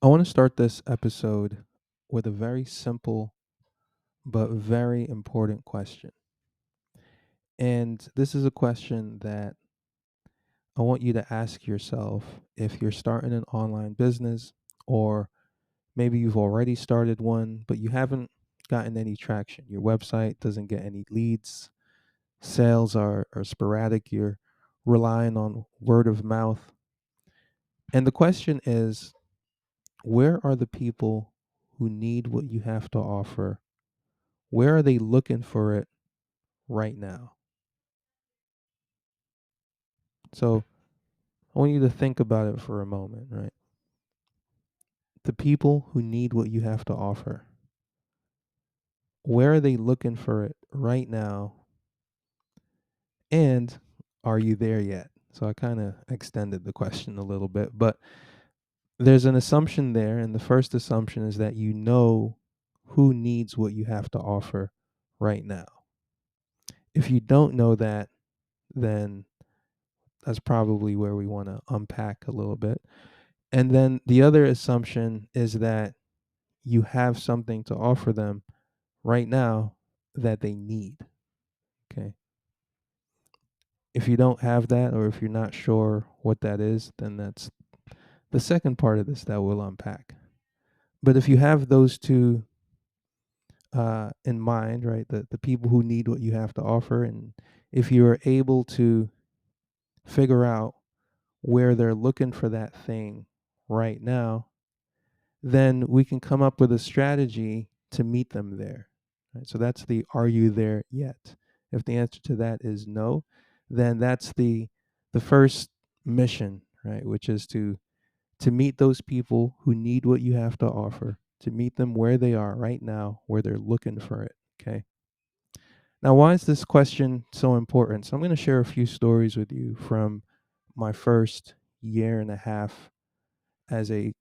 I want to start this episode with a very simple but very important question. And this is a question that I want you to ask yourself if you're starting an online business, or maybe you've already started one, but you haven't gotten any traction. Your website doesn't get any leads, sales are sporadic, you're relying on word of mouth. And the question is, where are the people who need what you have to offer? Where are they looking for it right now? So I want you to think about it for a moment, right? The people who need what you have to offer, where are they looking for it right now? And are you there yet? So I kind of extended the question a little bit, but there's an assumption there. And the first assumption is that you know who needs what you have to offer right now. If you don't know that, then that's probably where we want to unpack a little bit. And then the other assumption is that you have something to offer them right now that they need. Okay. If you don't have that, or if you're not sure what that is, then that's the second part of this that we'll unpack. But if you have those two in mind, right, the people who need what you have to offer, and if you are able to figure out where they're looking for that thing right now, then we can come up with a strategy to meet them there. Right? So that's the are you there yet? If the answer to that is no, then that's the first mission, right? Which is to meet those people who need what you have to offer, to meet them where they are right now, where they're looking for it. Okay. Now, why is this question so important? So I'm going to share a few stories with you from my first year and a half as a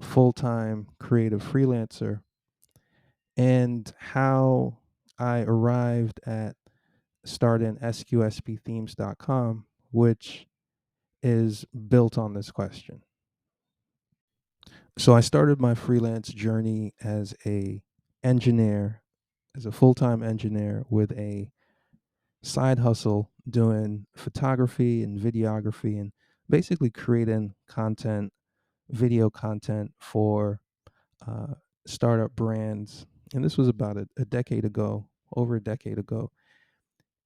full-time creative freelancer, and how I arrived at starting sqspthemes.com, which is built on this question. So I started my freelance journey as a engineer, as a full-time engineer with a side hustle doing photography and videography, and basically creating content, video content for uh, startup brands. And this was about a decade ago, over a decade ago.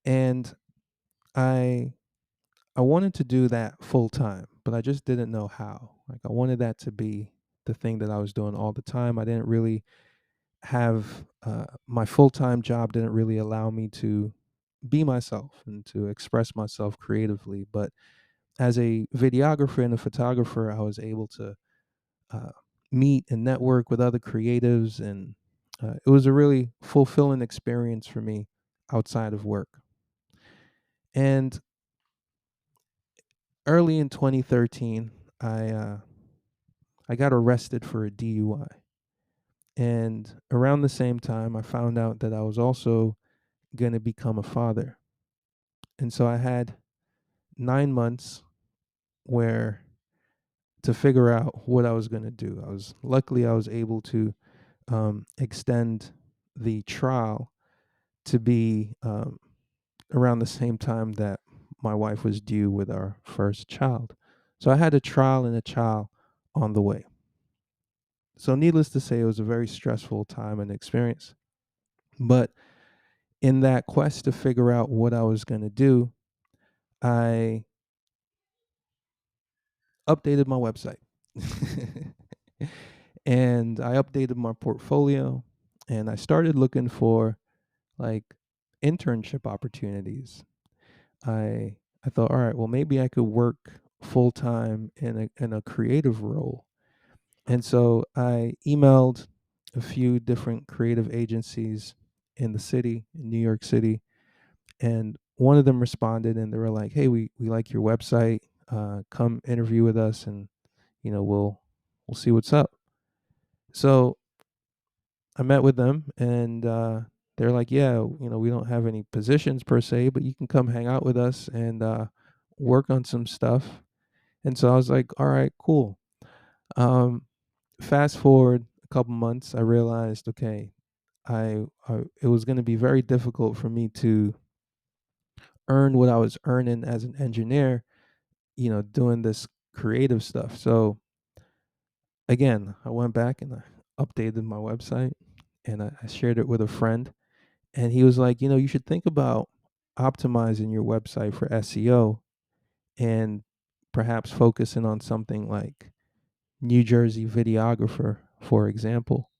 And I I wanted to do that full time, but I just didn't know how. Like I wanted that to be the thing that I was doing all the time. I didn't really have my full time job didn't really allow me to be myself and to express myself creatively. But as a videographer and a photographer, I was able to uh, meet and network with other creatives, and it was a really fulfilling experience for me outside of work. And early in 2013, I got arrested for a DUI, and around the same time, I found out that I was also going to become a father. And so I had 9 months where to figure out what I was going to do. I was able to extend the trial to be around the same time that my wife was due with our first child. So I had a trial and a child on the way. So, needless to say, it was a very stressful time and experience. But in that quest to figure out what I was going to do, I updated my website. And I updated my portfolio, and I started looking for like internship opportunities. I thought, all right, well, maybe I could work full time in a creative role. And so I emailed a few different creative agencies in the city, in New York City, and one of them responded, and they were like, "Hey, we like your website. Come interview with us, and we'll see what's up." So I met with them, and they're like, "Yeah, we don't have any positions per se, but you can come hang out with us and work on some stuff." And so I was like, "All right, cool." Um, Fast forward a couple months, I realized, okay, I it was going to be very difficult for me to earn what I was earning as an engineer, doing this creative stuff. So again, I went back and I updated my website, and I shared it with a friend, and he was like, you should think about optimizing your website for SEO and perhaps focusing on something like New Jersey videographer, for example.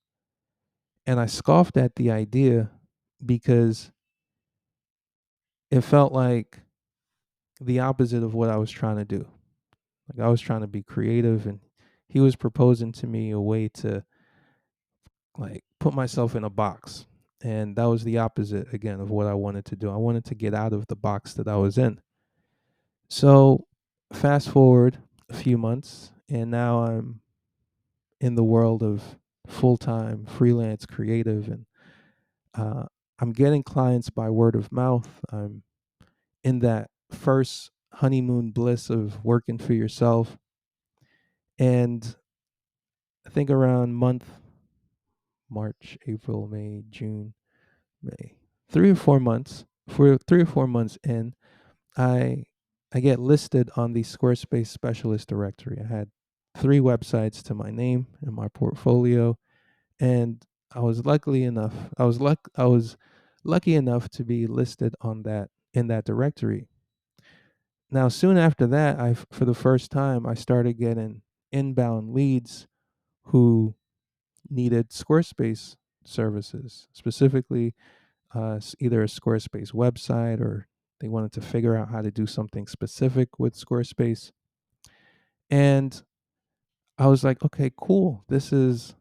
And I scoffed at the idea because it felt like the opposite of what I was trying to do. Like I was trying to be creative, and he was proposing to me a way to like put myself in a box. And that was the opposite again of what I wanted to do. I wanted to get out of the box that I was in. So fast forward a few months, and now I'm in the world of full-time freelance creative, and uh, I'm getting clients by word of mouth. I'm in that first honeymoon bliss of working for yourself. And I think around month March, April, May, June, May, 3 or 4 months, for 3 or 4 months in, I I get listed on the Squarespace specialist directory. I had 3 websites to my name in my portfolio, and I was lucky enough to be listed on that in that directory. Now, soon after that, for the first time, I started getting inbound leads who needed Squarespace services, specifically either a Squarespace website, or they wanted to figure out how to do something specific with Squarespace. And I was like, okay, cool. This is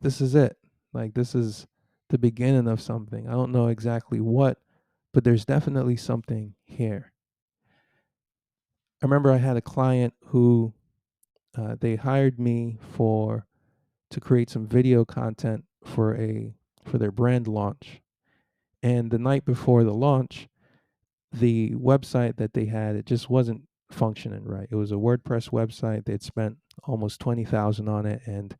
it. Like this is the beginning of something. I don't know exactly what, but there's definitely something here. I remember I had a client who they hired me for to create some video content for their brand launch. And the night before the launch, the website that they had, it just wasn't functioning right. It was a WordPress website. They'd spent almost 20,000 on it, and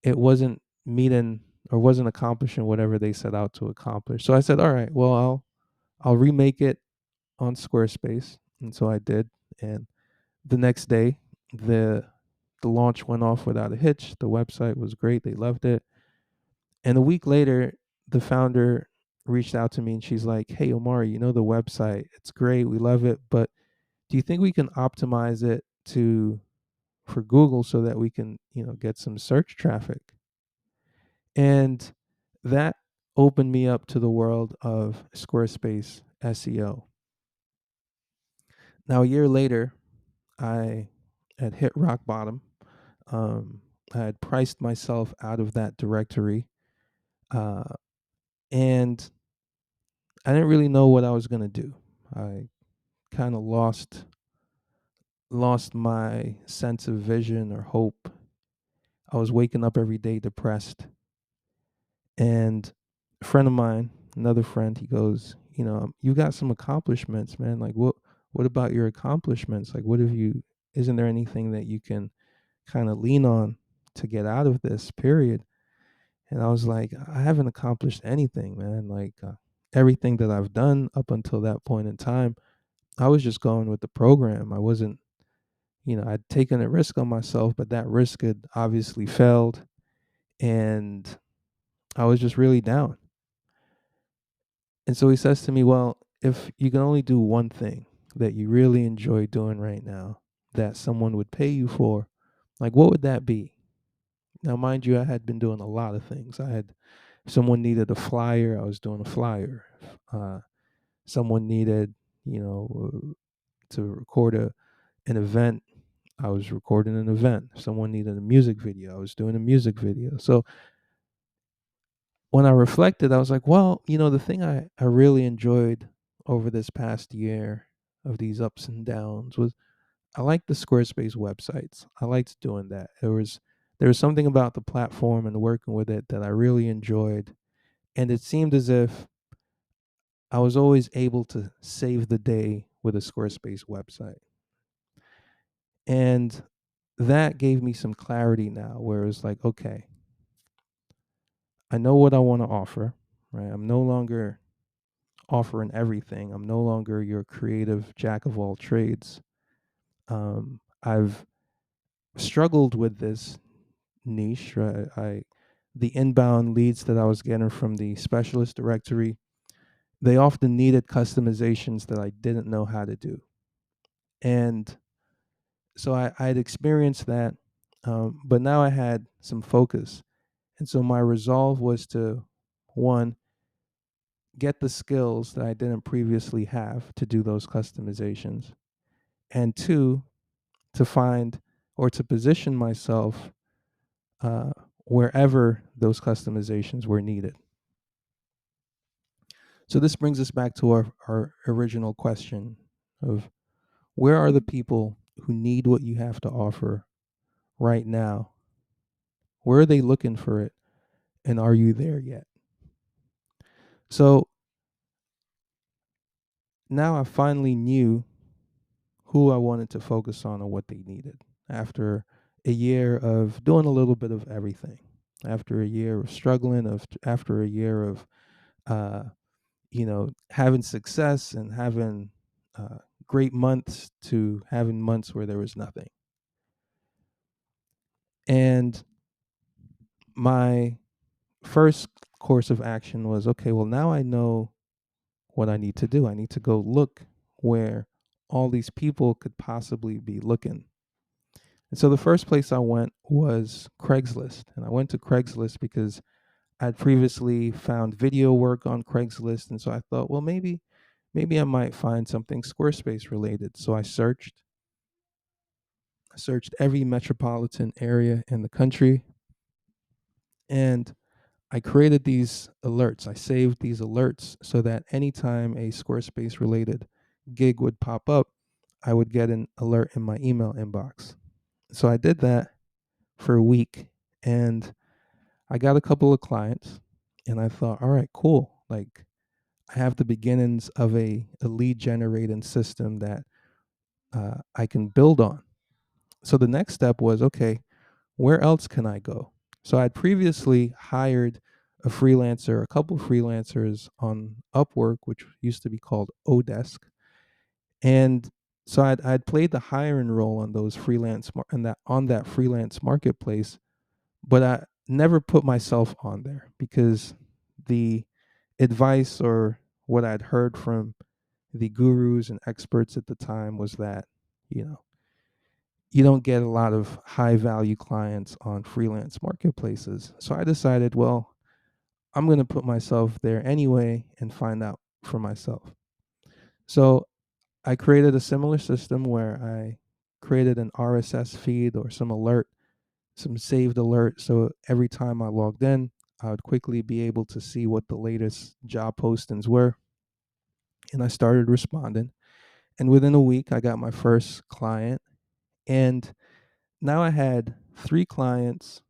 it wasn't meeting or wasn't accomplishing whatever they set out to accomplish. So I said, all right, well, I'll remake it on Squarespace. And so I did. And the next day, the the launch went off without a hitch. The website was great. They loved it. And a week later, the founder reached out to me, and she's like, "Hey, Omari, the website, it's great. We love it. But do you think we can optimize it to for Google so that we can, get some search traffic?" And that opened me up to the world of Squarespace SEO. Now, a year later, I had hit rock bottom. Um, I had priced myself out of that directory, uh, and I didn't really know what I was gonna do. I kind of lost my sense of vision or hope. I was waking up every day depressed. And a friend of mine, another friend, he goes, you got some accomplishments, man. Like what about your accomplishments? Like what have you isn't there anything that you can kind of lean on to get out of this period? And I was like, I haven't accomplished anything, man. Like everything that I've done up until that point in time, I was just going with the program. I wasn't, I'd taken a risk on myself, but that risk had obviously failed. And I was just really down. And so he says to me, well, if you can only do one thing that you really enjoy doing right now that someone would pay you for, like what would that be? Now, mind you, I had been doing a lot of things. If someone needed a flyer, I was doing a flyer. Uh, Someone needed, to record an event, I was recording an event. If someone needed a music video, I was doing a music video. So when I reflected, I was like, well, the thing I really enjoyed over this past year of these ups and downs was I liked the Squarespace websites. I liked doing that. There was something about the platform and working with it that I really enjoyed. And it seemed as if I was always able to save the day with a Squarespace website. And that gave me some clarity now where it's like, okay, I know what I want to offer, right? I'm no longer offering everything. I'm no longer your creative jack of all trades. I've struggled with this niche, right? The inbound leads that I was getting from the specialist directory, they often needed customizations that I didn't know how to do. And so I had experienced that, but now I had some focus. And so my resolve was to, one, get the skills that I didn't previously have to do those customizations, and two, to find or to position myself uh, wherever those customizations were needed. So this brings us back to our original question of where are the people who need what you have to offer right now? Where are they looking for it? And are you there yet? So now I finally knew who I wanted to focus on and what they needed after a year of doing a little bit of everything, after a year of struggling, after a year of uh, having success and having great months to having months where there was nothing. And my first course of action was, okay, well, now I know what I need to do. I need to go look where all these people could possibly be looking. And so the first place I went was Craigslist. And I went to Craigslist because I'd previously found video work on Craigslist. And so I thought, well, maybe I might find something Squarespace related. So I searched every metropolitan area in the country, and I created these alerts. I saved these alerts so that anytime a Squarespace related gig would pop up, I would get an alert in my email inbox. So I did that for a week, and I got a couple of clients, and I thought, all right, cool. Like, I have the beginnings of a lead generating system that I can build on. So the next step was, okay, where else can I go? So I'd previously hired a couple of freelancers on Upwork, which used to be called Odesk. And so I'd played the hiring role on those on that freelance marketplace, but I never put myself on there because the advice or what I'd heard from the gurus and experts at the time was that, you know, you don't get a lot of high value clients on freelance marketplaces. So I decided, well, I'm going to put myself there anyway and find out for myself. So I created a similar system where I created an RSS feed or some saved alert. So every time I logged in, I would quickly be able to see what the latest job postings were. And I started responding. And within a week, I got my first client. And now I had 3 clients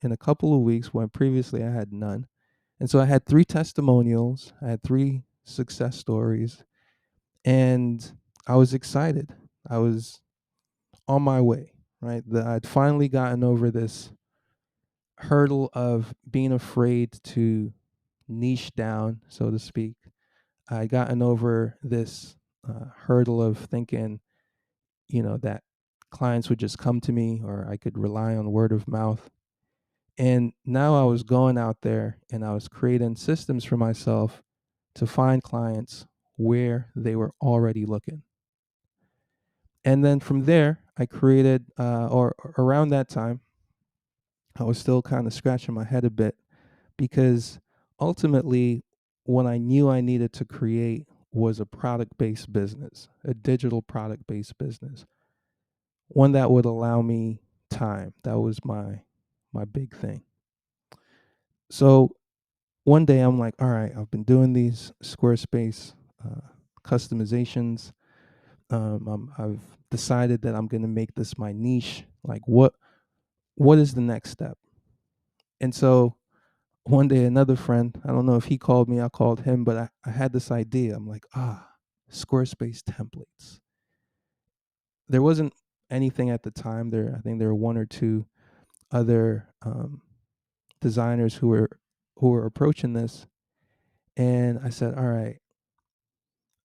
in a couple of weeks when previously I had none. And so I had 3 testimonials, I had 3 success stories, and I was excited. I was on my way, right? I'd finally gotten over this hurdle of being afraid to niche down, so to speak. I'd gotten over this hurdle of thinking, that clients would just come to me or I could rely on word of mouth. And now I was going out there and I was creating systems for myself to find clients where they were already looking. And then from there, I created, or around that time, I was still kind of scratching my head a bit because ultimately, what I knew I needed to create was a product based business, a digital product based business, one that would allow me time. That was my big thing. So one day I'm like, all right, I've been doing these Squarespace customizations. I've decided that I'm going to make this my niche. Like, what is the next step? And so one day, another friend, I don't know if he called me, I called him, but I had this idea. I'm like, Squarespace templates. There wasn't anything at the time. I think there were one or two other designers who were approaching this, and I said, all right,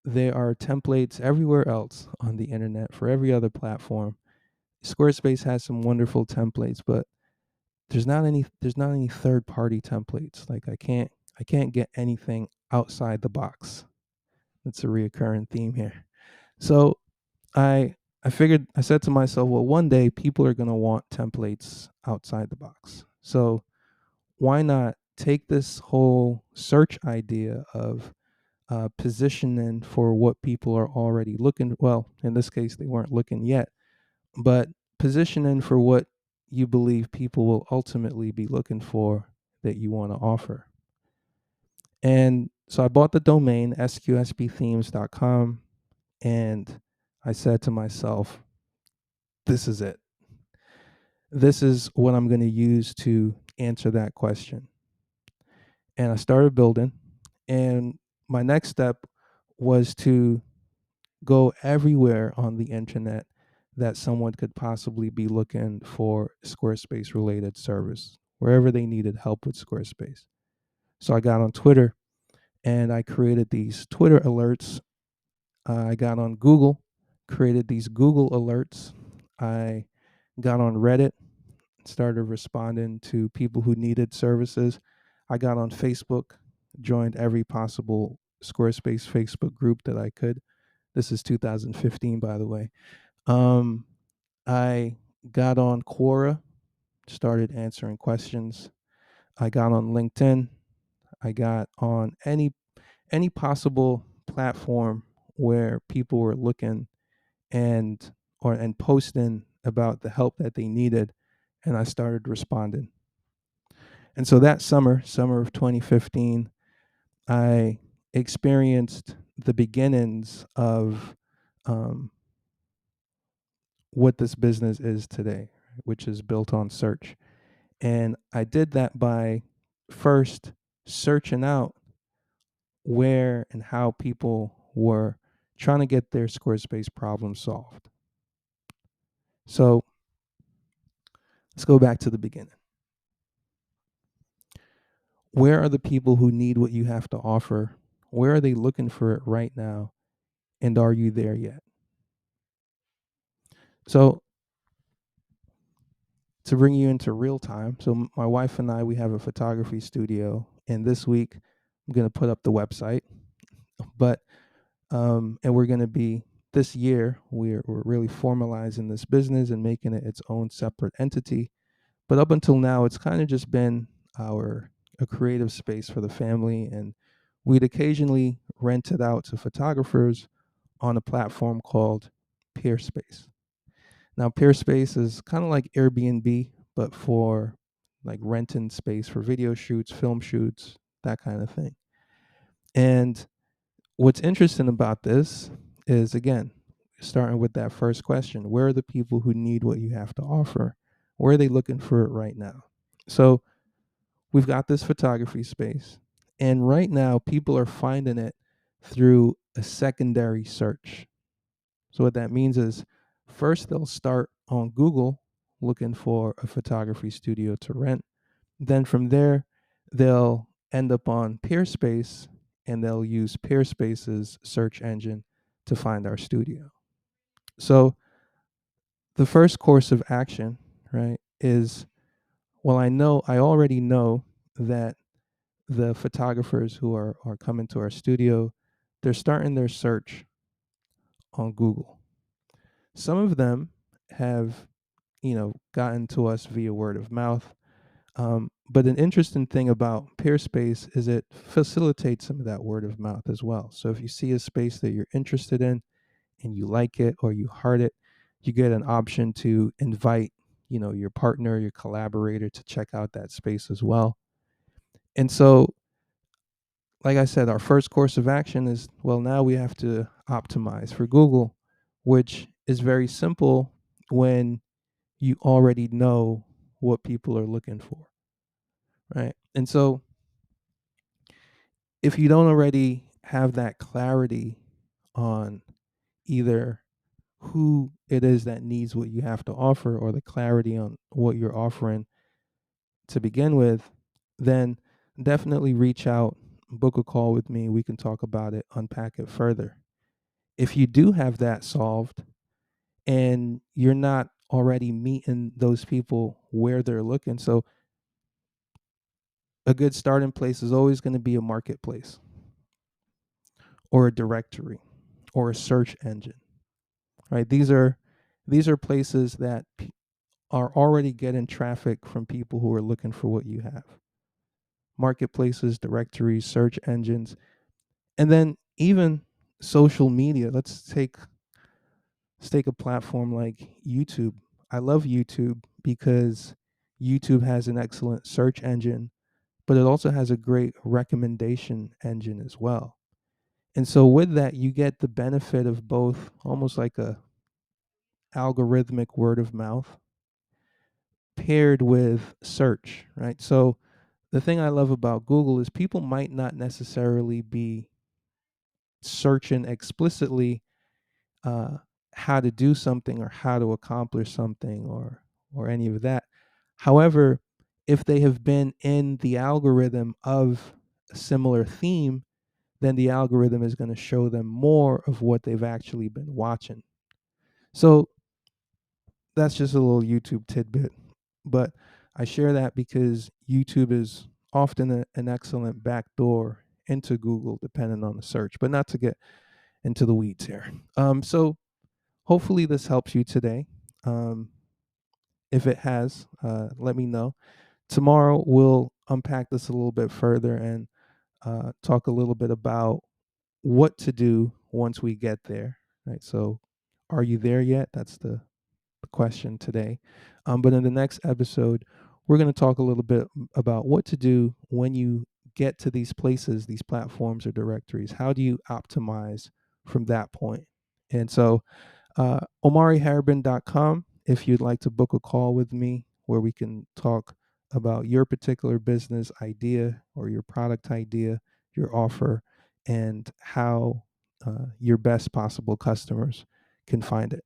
there are templates everywhere else on the internet for every other platform. Squarespace has some wonderful templates, but there's not any third party templates. Like I can't get anything outside the box. That's a reoccurring theme here. So I I figured I said to myself, well, one day people are going to want templates outside the box. So why not take this whole search idea of positioning for what people are already looking, well, in this case they weren't looking yet, but positioning for what you believe people will ultimately be looking for that you want to offer. And so I bought the domain sqsbthemes.com, and I said to myself, this is it. This is what I'm going to use to answer that question. And I started building, and my next step was to go everywhere on the internet that someone could possibly be looking for Squarespace related service, wherever they needed help with Squarespace. So I got on Twitter and I created these Twitter alerts. I got on Google, created these Google alerts. I got on Reddit, started responding to people who needed services. I got on Facebook, joined every possible Squarespace Facebook group that I could. This is 2015, by the way. Um, I got on Quora, started answering questions. I got on LinkedIn. I got on any possible platform where people were looking and posting about the help that they needed, and I started responding. And so that summer of 2015, I experienced the beginnings of um, what this business is today, which is built on search. And I did that by first searching out where and how people were trying to get their Squarespace problem solved. So let's go back to the beginning. Where are the people who need what you have to offer? Where are they looking for it right now? And are you there yet? So to bring you into real time, so my wife and I, we have a photography studio, and this week I'm going to put up the website, but and we're going to be this year we're really formalizing this business and making it its own separate entity. But up until now, it's kind of just been a creative space for the family, and we'd occasionally rent it out to photographers on a platform called Peerspace. Now, Peerspace is kind of like Airbnb, but for like renting space for video shoots, film shoots, that kind of thing. And what's interesting about this is, again, starting with that first question, where are the people who need what you have to offer? Where are they looking for it right now? So we've got this photography space, and right now people are finding it through a secondary search. So what that means is first they'll start on Google looking for a photography studio to rent. Then from there, they'll end up on Peerspace, and they'll use Peerspace's search engine to find our studio. So the first course of action, right, is, well, I already know that the photographers who are coming to our studio, they're starting their search on Google. Some of them have, gotten to us via word of mouth. But an interesting thing about Peerspace is it facilitates some of that word of mouth as well. So if you see a space that you're interested in and you like it or you heart it, you get an option to invite, your partner, your collaborator to check out that space as well. And so, like I said, our first course of action is, well, now we have to optimize for Google, which is very simple when you already know what people are looking for, right? And so if you don't already have that clarity on either who it is that needs what you have to offer, or the clarity on what you're offering to begin with, then definitely reach out, book a call with me. We can talk about it, unpack it further. If you do have that solved and you're not already meeting those people where they're looking, so a good starting place is always going to be a marketplace or a directory or a search engine, right? These are places that are already getting traffic from people who are looking for what you have. Marketplaces, directories, search engines, and then even social media. Let's take a platform like YouTube. I love YouTube because YouTube has an excellent search engine, but it also has a great recommendation engine as well. And so with that, you get the benefit of both, almost like a algorithmic word of mouth paired with search, right? So the thing I love about Google is people might not necessarily be searching explicitly uh, how to do something or how to accomplish something, or any of that. However, if they have been in the algorithm of a similar theme, then the algorithm is going to show them more of what they've actually been watching. So that's just a little YouTube tidbit. But I share that because YouTube is often an excellent backdoor into Google, depending on the search, but not to get into the weeds here. So hopefully this helps you today. Um, if it has, let me know. Tomorrow we'll unpack this a little bit further and talk a little bit about what to do once we get there. Right. So, are you there yet? That's the question today. But in the next episode, we're going to talk a little bit about what to do when you get to these places, these platforms or directories. How do you optimize from that point? And so, OmariHarebin.com if you'd like to book a call with me where we can talk about your particular business idea or your product idea, your offer, and how your best possible customers can find it.